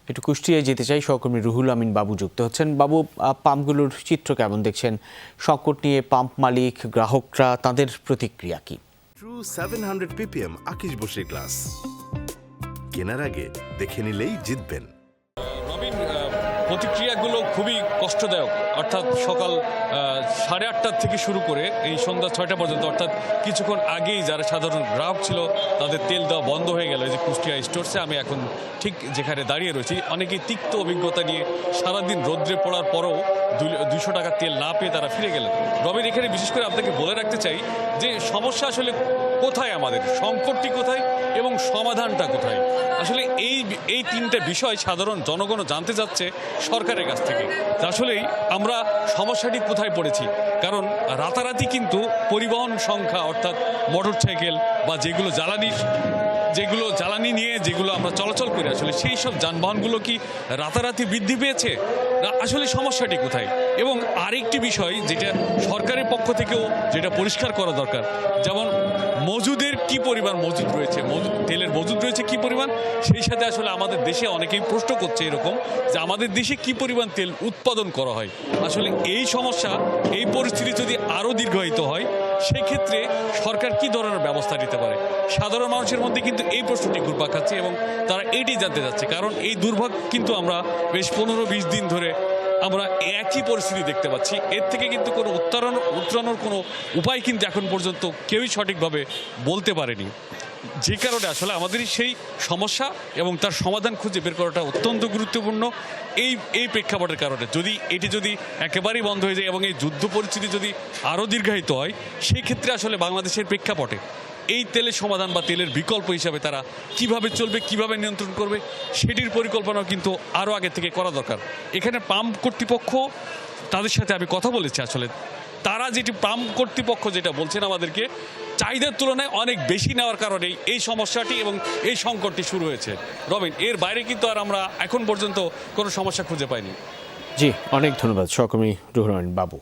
একটু কুষ্টিয়ায় যেতে চাই, সহকর্মী রুহুল আমিন বাবু যুক্ত হচ্ছেন। বাবু, পাম্পগুলোর চিত্র কেমন দেখছেন? সংকট নিয়ে পাম্প মালিক, গ্রাহকরা, তাদের প্রতিক্রিয়া কি? ট্রু 700 ppm আকিশ বসির গ্লাস কেনার আগে দেখে নিলেই জিতবেন। রবিন, প্রতিক্রিয়াগুলো খুবই কষ্টদায়ক। অর্থাৎ সকাল 8:30 থেকে শুরু করে এই সন্ধ্যা 6টা পর্যন্ত, অর্থাৎ কিছুক্ষণ আগেই যারা সাধারণ গ্রাহক ছিল তাদের তেল দেওয়া বন্ধ হয়ে গেল। এই যে কুষ্টিয়া স্টোরসে আমি এখন ঠিক যেখানে দাঁড়িয়ে রয়েছি, অনেকেই তিক্ত অভিজ্ঞতা নিয়ে সারাদিন রৌদ্রে পড়ার পরেও 200 টাকার তেল না পেয়ে তারা ফিরে গেলেন। রবিন, এখানে বিশেষ করে আপনাকে বলে রাখতে চাই যে সমস্যা আসলে কোথায়, আমাদের সংকটটি কোথায় এবং সমাধানটা কোথায়। আসলে এই তিনটা বিষয় সাধারণ জনগণও জানতে চাচ্ছে সরকারের কাছ থেকে। আসলেই আমরা সমস্যাটি কোথায় পড়েছি, কারণ রাতারাতি কিন্তু পরিবহন সংখ্যা, অর্থাৎ মোটরসাইকেল বা যেগুলো জ্বালানি নিয়ে যেগুলো আমরা চলাচল করি, আসলে সেই সব যানবাহনগুলো কি রাতারাতি বৃদ্ধি পেয়েছে? আসলে সমস্যাটি কোথায়? এবং আরেকটি বিষয় যেটা সরকারের পক্ষ থেকেও যেটা পরিষ্কার করা দরকার, যেমন মজুদের কি পরিমাণ মজুদ রয়েছে, তেলের মজুদ রয়েছে কি পরিমাণ, সেই সাথে আসলে আমাদের দেশে অনেকেই প্রশ্ন করছে এরকম যে আমাদের দেশে কি পরিমাণ তেল উৎপাদন করা হয়। আসলে এই সমস্যা, এই পরিস্থিতি যদি আরও দীর্ঘায়িত হয়, সেক্ষেত্রে সরকার কি ধরনের ব্যবস্থা নিতে পারে? সাধারণ মানুষের মধ্যে কিন্তু এই প্রশ্নটি ঘুরপাক খাচ্ছে এবং তারা এটি জানতে চাচ্ছে। কারণ এই দুর্ভোগ কিন্তু আমরা বেশ 15-20 দিন ধরে আমরা একই পরিস্থিতি দেখতে পাচ্ছি। এর থেকে কিন্তু কোনো উত্তরণের কোনো উপায় কিন্তু এখন পর্যন্ত কেউই সঠিকভাবে বলতে পারেনি। যে কারণে আসলে আমাদের সেই সমস্যা এবং তার সমাধান খুঁজে বের করাটা অত্যন্ত গুরুত্বপূর্ণ। এই প্রেক্ষাপটের কারণে এটি যদি একেবারেই বন্ধ হয়ে যায় এবং এই যুদ্ধ পরিস্থিতি যদি আরও দীর্ঘায়িত হয়, সেই ক্ষেত্রে আসলে বাংলাদেশের প্রেক্ষাপটে এই তেলের সমাধান বা তেলের বিকল্প হিসাবে তারা কিভাবে চলবে, কিভাবে নিয়ন্ত্রণ করবে, সেটির পরিকল্পনাও কিন্তু আরও আগে থেকে করা দরকার। এখানে পাম্প কর্তৃপক্ষ, তাদের সাথে আমি কথা বলেছি, আসলে তারা পাম্প কর্তৃপক্ষ যেটা বলছেন আমাদেরকে, চাহিদার তুলনায় অনেক বেশি নেওয়ার কারণেই এই সমস্যাটি এবং এই সংকটটি শুরু হয়েছে। রবিন, এর বাইরে কিন্তু আর আমরা এখন পর্যন্ত কোনো সমস্যা খুঁজে পাইনি। জি, অনেক ধন্যবাদ সহকর্মী রুহুল আমিন বাবু।